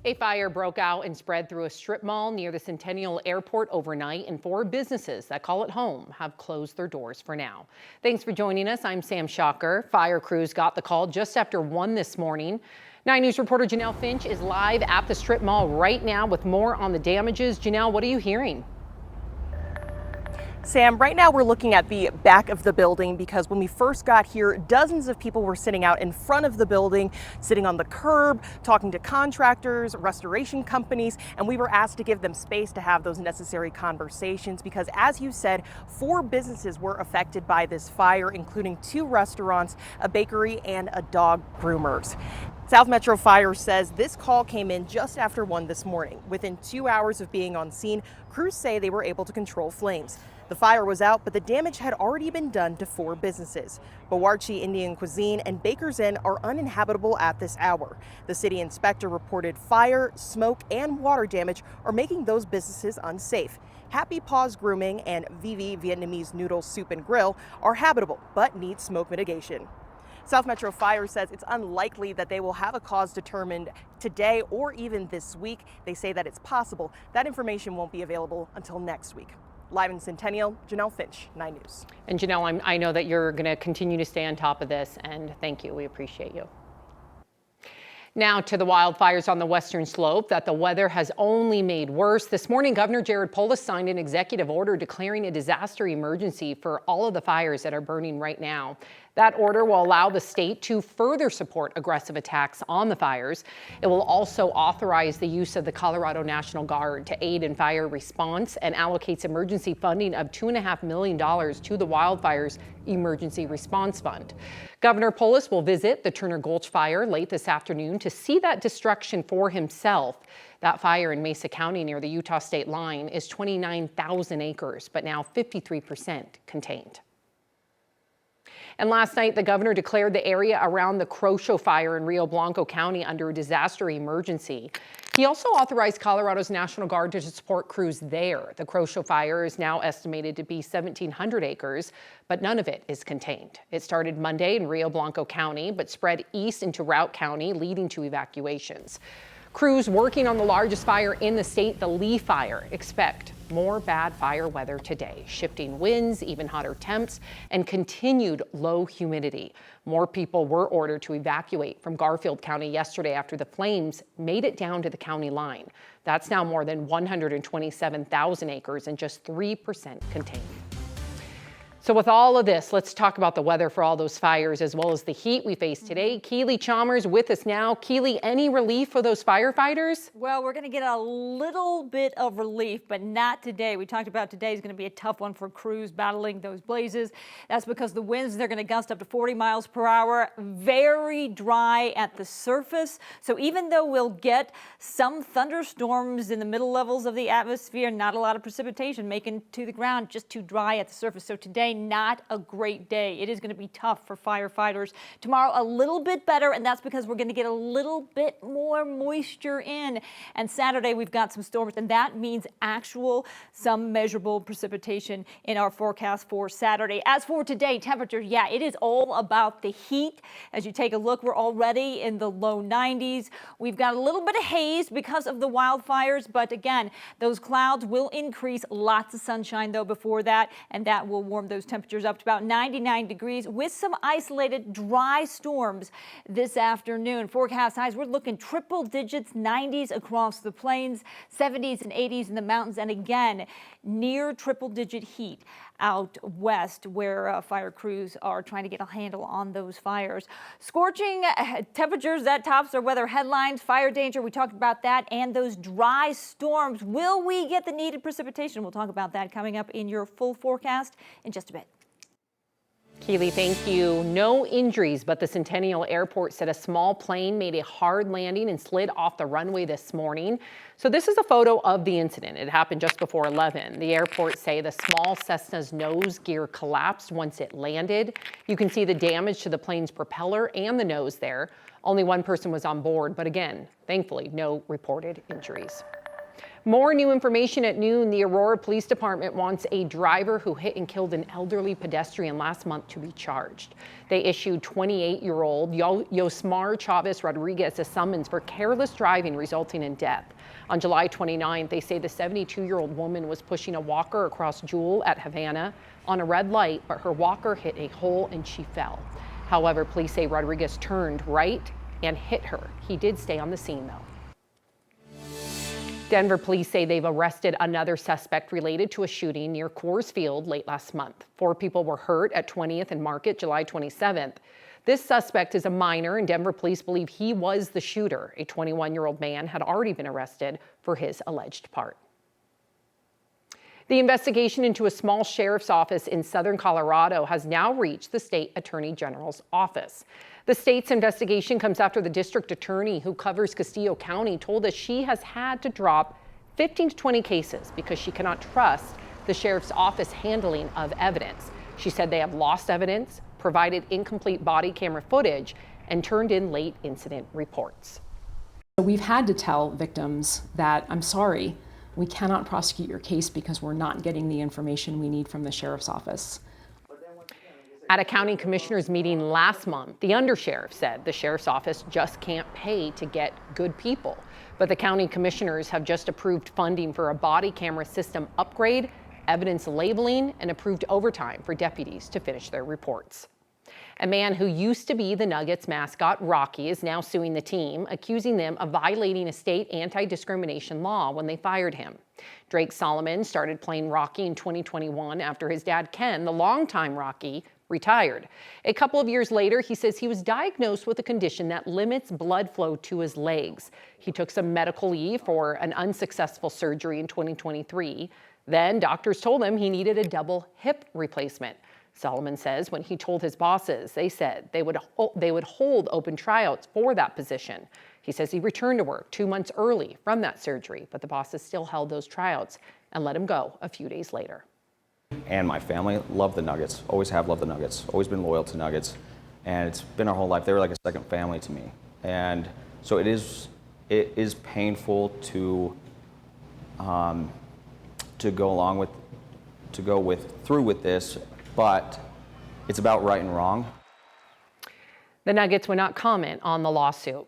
A fire broke out and spread through a strip mall near the Centennial Airport overnight, and 4 businesses that call it home have closed their doors for now. Thanks for joining us. I'm Sam Shocker. Fire crews got the call just after 1 this morning. 9 News reporter Janelle Finch is live at the strip mall right now with more on the damages. Janelle, what are you hearing? Sam, right now we're looking at the back of the building because when we first got here, dozens of people were sitting out in front of the building, sitting on the curb, talking to contractors, restoration companies, and we were asked to give them space to have those necessary conversations because, as you said, 4 businesses were affected by this fire, including 2 restaurants, a bakery, and a dog groomer's. South Metro Fire says this call came in just after 1 this morning. Within 2 hours of being on scene, crews say they were able to control flames. The fire was out, but the damage had already been done to 4 businesses. Bawarchi Indian Cuisine and Baker's Inn are uninhabitable at this hour. The city inspector reported fire, smoke, and water damage are making those businesses unsafe. Happy Paws Grooming and Vivi Vietnamese Noodle Soup and Grill are habitable, but need smoke mitigation. South Metro Fire says it's unlikely that they will have a cause determined today or even this week. They say that it's possible that information won't be available until next week. Live in Centennial, Janelle Finch, 9 News. And Janelle, I know that you're going to continue to stay on top of this, and thank you. We appreciate you. Now to the wildfires on the western slope that the weather has only made worse. This morning, Governor Jared Polis signed an executive order declaring a disaster emergency for all of the fires that are burning right now. That order will allow the state to further support aggressive attacks on the fires. It will also authorize the use of the Colorado National Guard to aid in fire response and allocates emergency funding of $2.5 million to the Wildfires Emergency Response Fund. Governor Polis will visit the Turner Gulch fire late this afternoon to see that destruction for himself. That fire in Mesa County near the Utah state line is 29,000 acres, but now 53% contained. And last night, the governor declared the area around the Crosho fire in Rio Blanco County under a disaster emergency. He also authorized Colorado's National Guard to support crews there. The Crosho fire is now estimated to be 1,700 acres, but none of it is contained. It started Monday in Rio Blanco County, but spread east into Routt County, leading to evacuations. Crews working on the largest fire in the state, the Lee Fire, expect more bad fire weather today. Shifting winds, even hotter temps, and continued low humidity. More people were ordered to evacuate from Garfield County yesterday after the flames made it down to the county line. That's now more than 127,000 acres and just 3% contained. So with all of this, let's talk about the weather for all those fires as well as the heat we face today. Keely Chalmers with us now. Keely, any relief for those firefighters? Well, we're going to get a little bit of relief, but not today. We talked about today is going to be a tough one for crews battling those blazes. That's because the winds, they're going to gust up to 40 miles per hour. Very dry at the surface. So even though we'll get some thunderstorms in the middle levels of the atmosphere, not a lot of precipitation making to the ground, just too dry at the surface. So today, not a great day. It is going to be tough for firefighters. Tomorrow, a little bit better, and that's because we're going to get a little bit more moisture in. And Saturday, we've got some storms, and that means some measurable precipitation in our forecast for Saturday. As for today, temperatures, yeah, it is all about the heat. As you take a look, we're already in the low 90s. We've got a little bit of haze because of the wildfires, but again, those clouds will increase. Lots of sunshine, though, before that, and that will warm those temperatures up to about 99 degrees with some isolated dry storms this afternoon. Forecast highs, we're looking triple digits, 90s across the plains, 70s and 80s in the mountains, and again, near triple digit heat out west where fire crews are trying to get a handle on those fires. Scorching temperatures, that tops our weather headlines. Fire danger, we talked about that, and those dry storms. Will we get the needed precipitation? We'll talk about that coming up in your full forecast in just a bit. Keely, thank you. No injuries, but the Centennial Airport said a small plane made a hard landing and slid off the runway this morning. So this is a photo of the incident. It happened just before 11. The airport say the small Cessna's nose gear collapsed once it landed. You can see the damage to the plane's propeller and the nose there. Only one person was on board, but again, thankfully, no reported injuries. More new information at noon. The Aurora Police Department wants a driver who hit and killed an elderly pedestrian last month to be charged. They issued 28-year-old Yosmar Chavez Rodriguez a summons for careless driving resulting in death. On July 29th, they say the 72-year-old woman was pushing a walker across Jewel at Havana on a red light, but her walker hit a hole and she fell. However, police say Rodriguez turned right and hit her. He did stay on the scene, though. Denver police say they've arrested another suspect related to a shooting near Coors Field late last month. 4 people were hurt at 20th and Market July 27th. This suspect is a minor, and Denver police believe he was the shooter. A 21-year-old man had already been arrested for his alleged part. The investigation into a small sheriff's office in southern Colorado has now reached the state attorney general's office. The state's investigation comes after the district attorney who covers Castillo County told us she has had to drop 15 to 20 cases because she cannot trust the sheriff's office handling of evidence. She said they have lost evidence, provided incomplete body camera footage, and turned in late incident reports. We've had to tell victims that, I'm sorry, we cannot prosecute your case because we're not getting the information we need from the sheriff's office. At a county commissioners meeting last month, the undersheriff said the sheriff's office just can't pay to get good people. But the county commissioners have just approved funding for a body camera system upgrade, evidence labeling, and approved overtime for deputies to finish their reports. A man who used to be the Nuggets mascot, Rocky, is now suing the team, accusing them of violating a state anti-discrimination law when they fired him. Drake Solomon started playing Rocky in 2021 after his dad, Ken, the longtime Rocky, retired. A couple of years later, he says he was diagnosed with a condition that limits blood flow to his legs. He took some medical leave for an unsuccessful surgery in 2023. Then doctors told him he needed a double hip replacement. Solomon says when he told his bosses, they said they would hold open tryouts for that position. He says he returned to work 2 months early from that surgery, but the bosses still held those tryouts and let him go a few days later. And my family love the Nuggets, always have loved the Nuggets, always been loyal to Nuggets, and it's been our whole life. They were like a second family to me. And so it is painful to go through with this, but it's about right and wrong. The Nuggets would not comment on the lawsuit.